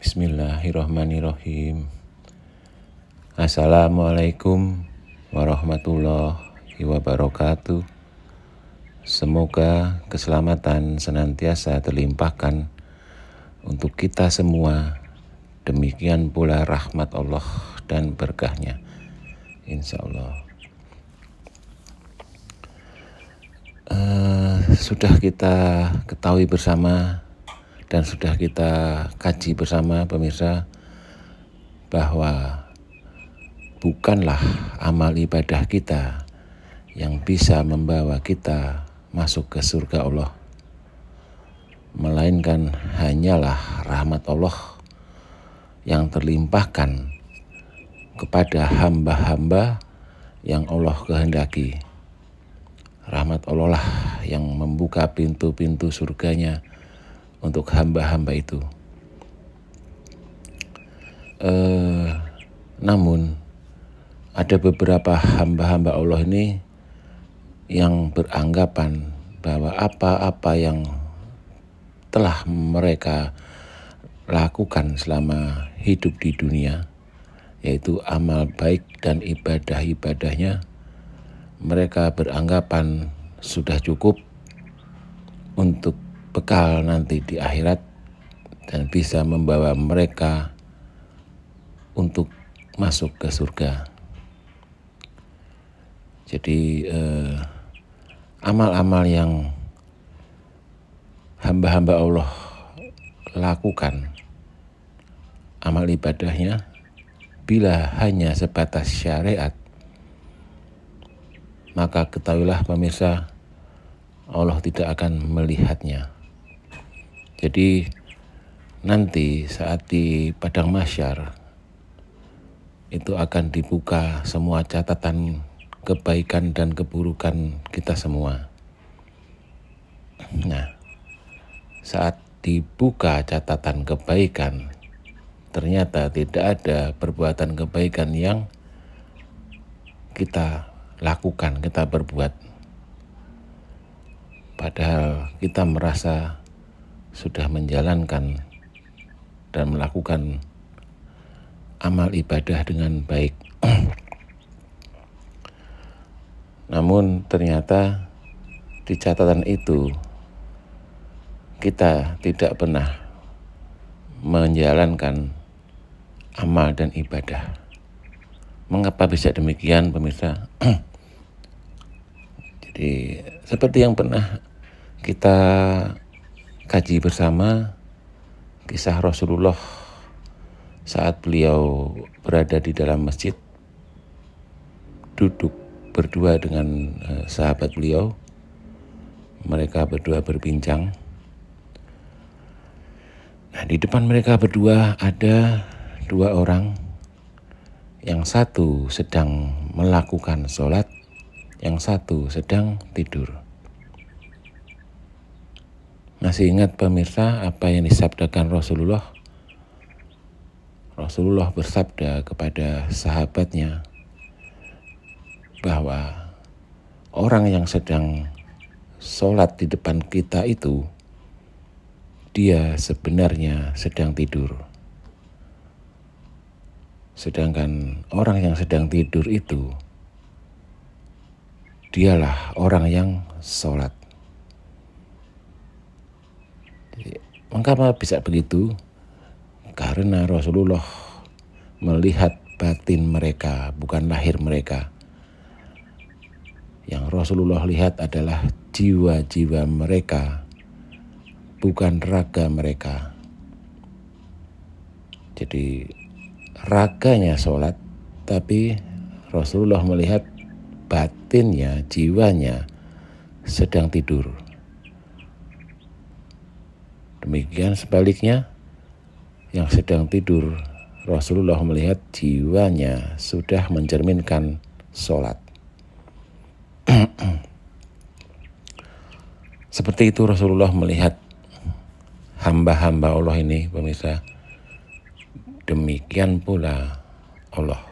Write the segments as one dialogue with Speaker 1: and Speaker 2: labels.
Speaker 1: Bismillahirrahmanirrahim. Assalamualaikum warahmatullahi wabarakatuh. Semoga keselamatan senantiasa terlimpahkan untuk kita semua. Demikian pula rahmat Allah dan berkahnya, insya Allah. Sudah kita ketahui bersama dan sudah kita kaji bersama pemirsa bahwa bukanlah amal ibadah kita yang bisa membawa kita masuk ke surga Allah, melainkan hanyalah rahmat Allah yang terlimpahkan kepada hamba-hamba yang Allah kehendaki. Rahmat Allah lah yang membuka pintu-pintu surganya untuk hamba-hamba itu. Namun ada beberapa hamba-hamba Allah ini yang beranggapan bahwa apa-apa yang telah mereka lakukan selama hidup di dunia, yaitu amal baik dan ibadah-ibadahnya, mereka beranggapan sudah cukup untuk bekal nanti di akhirat dan bisa membawa mereka untuk masuk ke surga. Jadi amal-amal yang hamba-hamba Allah lakukan, amal ibadahnya, bila hanya sebatas syariat, maka ketahuilah pemirsa, Allah tidak akan melihatnya. Jadi nanti saat di padang mahsyar itu akan dibuka semua catatan kebaikan dan keburukan kita semua. Nah, saat dibuka catatan kebaikan, ternyata tidak ada perbuatan kebaikan yang kita lakukan, kita berbuat. Padahal kita merasa sudah menjalankan dan melakukan amal ibadah dengan baik. Namun ternyata di catatan itu kita tidak pernah menjalankan amal dan ibadah. Mengapa bisa demikian, pemirsa? Jadi seperti yang pernah kita kaji bersama, kisah Rasulullah saat beliau berada di dalam masjid, duduk berdua dengan sahabat beliau. Mereka berdua berbincang. Nah, di depan mereka berdua ada dua orang. Yang satu sedang melakukan sholat, yang satu sedang tidur. Masih ingat pemirsa apa yang disabdakan Rasulullah? Rasulullah bersabda kepada sahabatnya bahwa orang yang sedang sholat di depan kita itu, dia sebenarnya sedang tidur. Sedangkan orang yang sedang tidur itu, dialah orang yang sholat. Jadi, mengapa bisa begitu? Karena Rasulullah melihat batin mereka, bukan lahir mereka. Yang Rasulullah lihat adalah jiwa-jiwa mereka, bukan raga mereka. Jadi raganya sholat, tapi Rasulullah melihat batinnya, jiwanya sedang tidur. Demikian sebaliknya, yang sedang tidur Rasulullah melihat jiwanya sudah mencerminkan sholat. Seperti itu Rasulullah melihat hamba-hamba Allah ini, pemirsa. Demikian pula Allah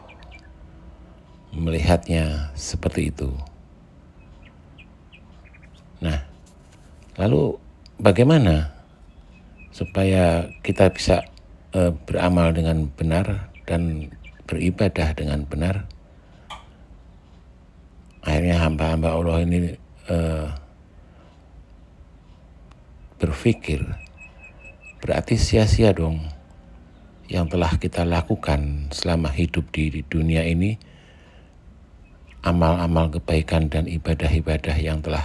Speaker 1: melihatnya seperti itu. Nah, lalu bagaimana supaya kita bisa beramal dengan benar dan beribadah dengan benar, akhirnya hamba-hamba Allah ini berpikir, berarti sia-sia dong yang telah kita lakukan selama hidup di dunia ini, amal-amal kebaikan dan ibadah-ibadah yang telah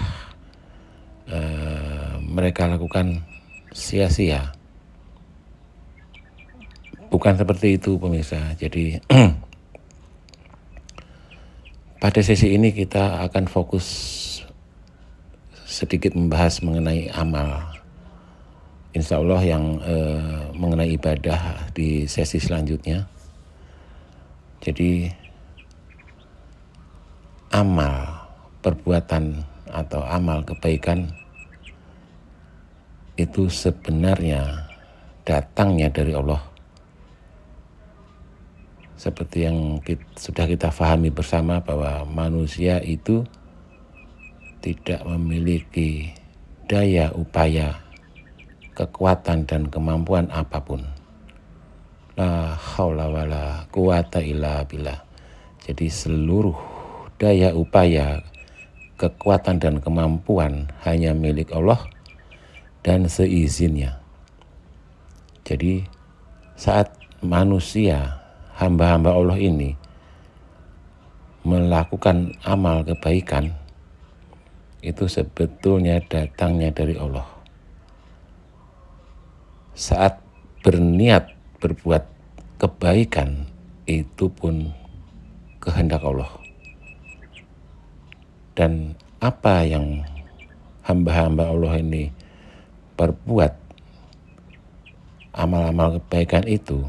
Speaker 1: mereka lakukan sia-sia. Bukan seperti itu pemirsa. Jadi pada sesi ini kita akan fokus sedikit membahas mengenai amal. Insya Allah yang mengenai ibadah di sesi selanjutnya. Jadi amal, perbuatan atau amal kebaikan itu sebenarnya datangnya dari Allah. Seperti yang sudah kita pahami bersama bahwa manusia itu tidak memiliki daya upaya, kekuatan dan kemampuan apapun. La haula wala quwata illa billah. Jadi seluruh daya upaya, kekuatan dan kemampuan hanya milik Allah dan seizinnya. Jadi saat manusia, hamba-hamba Allah ini melakukan amal kebaikan, itu sebetulnya datangnya dari Allah. Saat berniat berbuat kebaikan, itu pun kehendak Allah. Dan apa yang hamba-hamba Allah ini berbuat, amal-amal kebaikan itu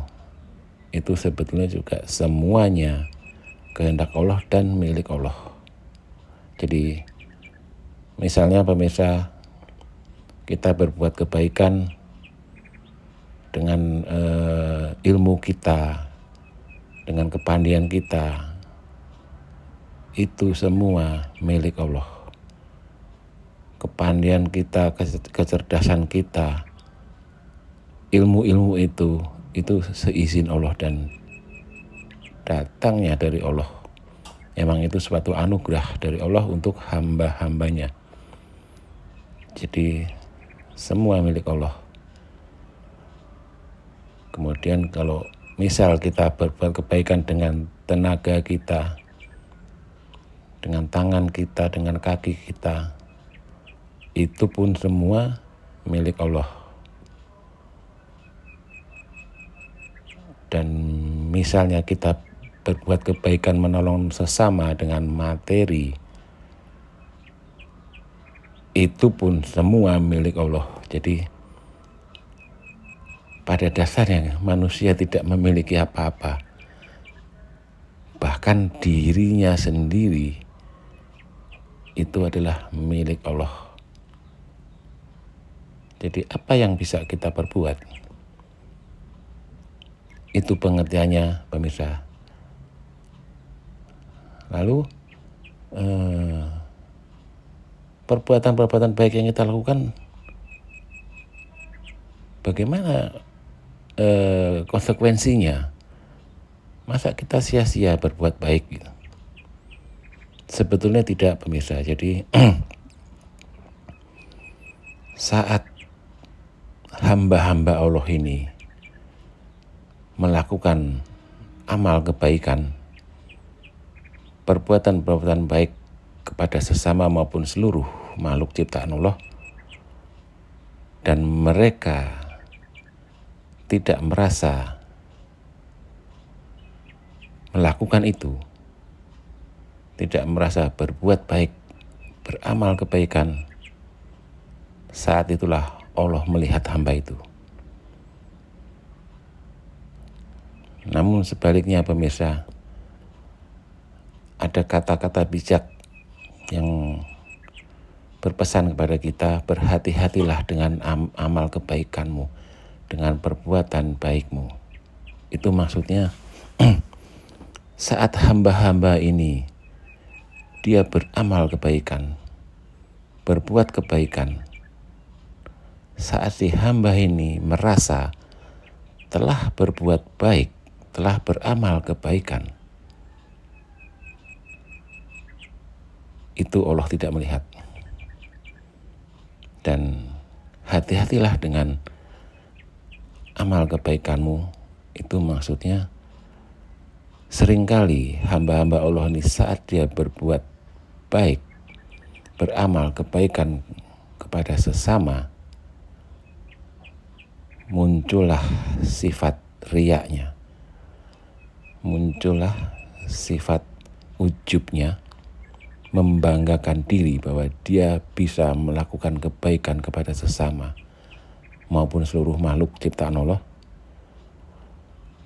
Speaker 1: sebetulnya juga semuanya kehendak Allah dan milik Allah. Jadi misalnya pemirsa, kita berbuat kebaikan dengan ilmu kita, dengan kepandaian kita, itu semua milik Allah. Kepandaian kita, kecerdasan kita, ilmu-ilmu itu seizin Allah dan datangnya dari Allah. Memang itu suatu anugerah dari Allah untuk hamba-hambanya. Jadi semua milik Allah. Kemudian kalau misal kita berbuat kebaikan dengan tenaga kita, dengan tangan kita, dengan kaki kita, itu pun semua milik Allah. Dan misalnya kita berbuat kebaikan menolong sesama dengan materi, itu pun semua milik Allah. Jadi pada dasarnya manusia tidak memiliki apa-apa. Bahkan dirinya sendiri itu adalah milik Allah. Jadi apa yang bisa kita perbuat? Itu pengertiannya pemirsa. Lalu perbuatan-perbuatan baik yang kita lakukan, bagaimana konsekuensinya? Masa kita sia-sia berbuat baik gitu? Sebetulnya tidak pemirsa. Jadi saat hamba-hamba Allah ini melakukan amal kebaikan, perbuatan-perbuatan baik kepada sesama maupun seluruh makhluk ciptaan Allah, dan mereka tidak merasa melakukan itu, tidak merasa berbuat baik, beramal kebaikan, saat itulah Allah melihat hamba itu. Namun sebaliknya pemirsa, ada kata-kata bijak yang berpesan kepada kita, berhati-hatilah dengan amal kebaikanmu, dengan perbuatan baikmu. Itu maksudnya saat hamba-hamba ini dia beramal kebaikan, berbuat kebaikan, saat si hamba ini merasa telah berbuat baik, telah beramal kebaikan, itu Allah tidak melihat. Dan hati-hatilah dengan amal kebaikanmu. Itu maksudnya seringkali hamba-hamba Allah ini saat dia berbuat baik, beramal kebaikan kepada sesama, muncullah sifat riyaknya, muncullah sifat ujubnya, membanggakan diri bahwa dia bisa melakukan kebaikan kepada sesama maupun seluruh makhluk ciptaan Allah.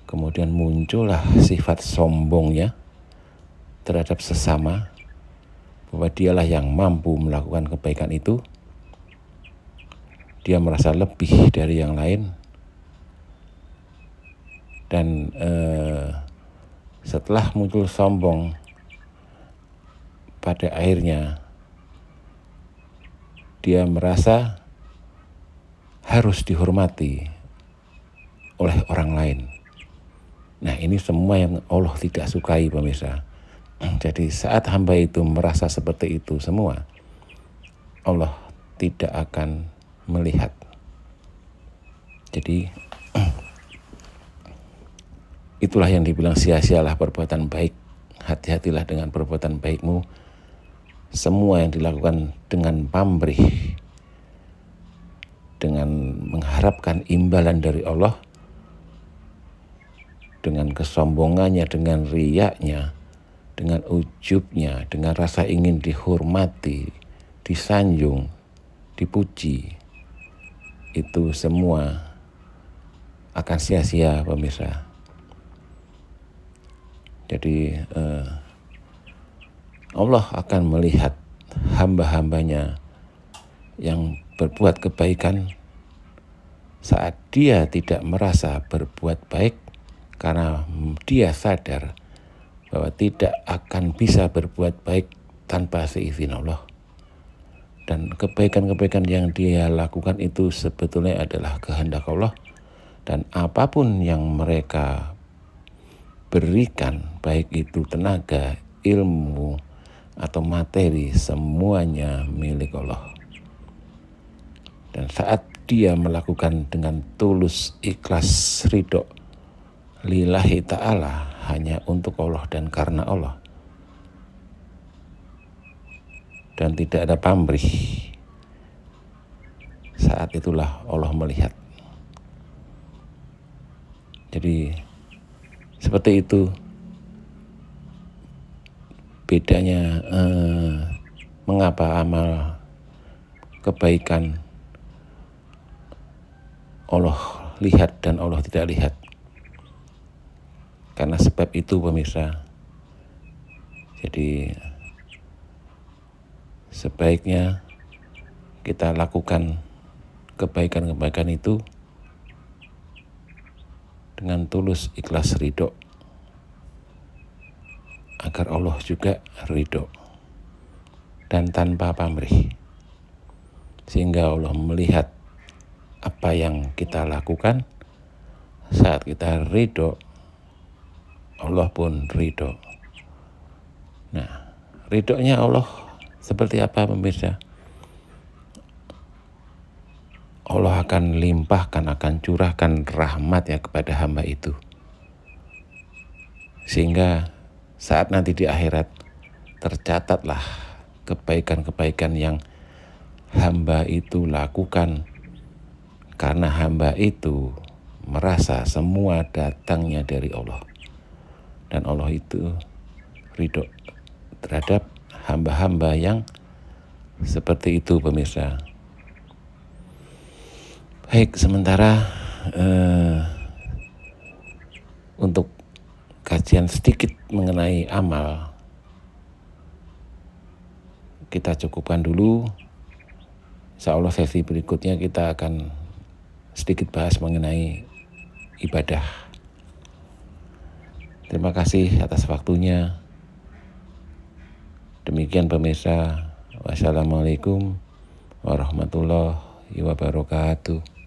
Speaker 1: Kemudian muncullah sifat sombongnya terhadap sesama, bahwa dialah yang mampu melakukan kebaikan itu. Dia merasa lebih dari yang lain. Dan setelah muncul sombong, pada akhirnya dia merasa harus dihormati oleh orang lain. Nah, ini semua yang Allah tidak sukai, pemirsa. Jadi saat hamba itu merasa seperti itu semua, Allah tidak akan melihat. Jadi itulah yang dibilang sia-sialah perbuatan baik. Hati-hatilah dengan perbuatan baikmu. Semua yang dilakukan dengan pamrih, dengan mengharapkan imbalan dari Allah, dengan kesombongannya, dengan riyaknya, dengan ujubnya, dengan rasa ingin dihormati, disanjung, dipuji, itu semua akan sia-sia, pemirsa. Jadi Allah akan melihat hamba-hambanya yang berbuat kebaikan saat dia tidak merasa berbuat baik, karena dia sadar bahwa tidak akan bisa berbuat baik tanpa seizin Allah. Dan kebaikan-kebaikan yang dia lakukan itu sebetulnya adalah kehendak Allah. Dan apapun yang mereka berikan, baik itu tenaga, ilmu, atau materi, semuanya milik Allah. Dan saat dia melakukan dengan tulus, ikhlas, ridho, lillahi ta'ala, hanya untuk Allah dan karena Allah, dan tidak ada pamrih, saat itulah Allah melihat. Jadi seperti itu bedanya mengapa amal kebaikan Allah lihat dan Allah tidak lihat. Karena sebab itu, pemirsa, jadi sebaiknya kita lakukan kebaikan-kebaikan itu dengan tulus, ikhlas, ridho, agar Allah juga ridho dan tanpa pamrih, sehingga Allah melihat apa yang kita lakukan. Saat kita ridho, Allah pun ridho. Nah, ridhonya Allah seperti apa, pemirsa? Allah akan limpahkan, akan curahkan rahmat-Nya kepada hamba itu, sehingga saat nanti di akhirat tercatatlah kebaikan-kebaikan yang hamba itu lakukan, karena hamba itu merasa semua datangnya dari Allah. Dan Allah itu ridho terhadap hamba-hamba yang seperti itu, pemirsa. Baik, sementara untuk kajian sedikit mengenai amal kita cukupkan dulu. Insya Allah sesi berikutnya kita akan sedikit bahas mengenai ibadah. Terima kasih atas waktunya. Demikian, pemirsa. Wassalamualaikum warahmatullahi wabarakatuh.